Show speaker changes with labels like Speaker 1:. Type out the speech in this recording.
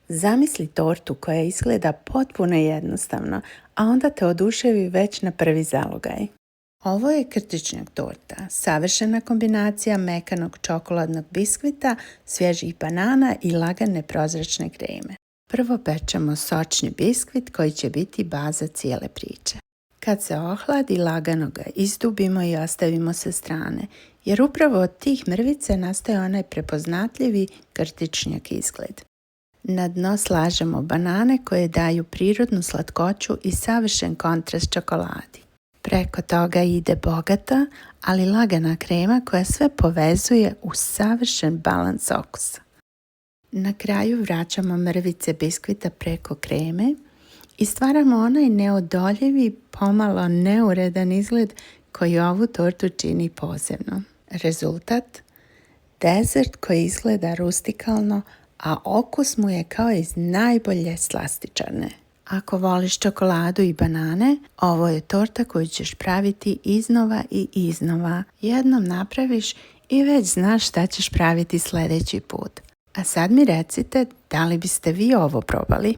Speaker 1: Zamisli tortu koja izgleda potpuno jednostavno, a onda te oduševi već na prvi zalogaj. Ovo je krtičnjak torta, savršena kombinacija mekanog čokoladnog biskvita, svježih banana i lagane prozračne kreme. Prvo pečemo sočni biskvit koji će biti baza cijele priče. Kad se ohladi, lagano ga izdubimo i ostavimo sa strane, jer upravo od tih mrvice nastaje onaj prepoznatljivi krtičnjak izgled. Na dno slažemo banane koje daju prirodnu slatkoću i savršen kontrast čokoladi. Preko toga ide bogata, ali lagana krema koja sve povezuje u savršen balans okusa. Na kraju vraćamo mrvice biskvita preko kreme i stvaramo onaj neodoljivi, pomalo neuredan izgled koji ovu tortu čini posebno. Rezultat? Dezert koji izgleda rustikalno, a okus mu je kao iz najbolje slastičarne. Ako voliš čokoladu i banane, ovo je torta koju ćeš praviti iznova i iznova. Jednom napraviš i već znaš šta ćeš praviti sljedeći put. A sad mi recite, da li biste vi ovo probali?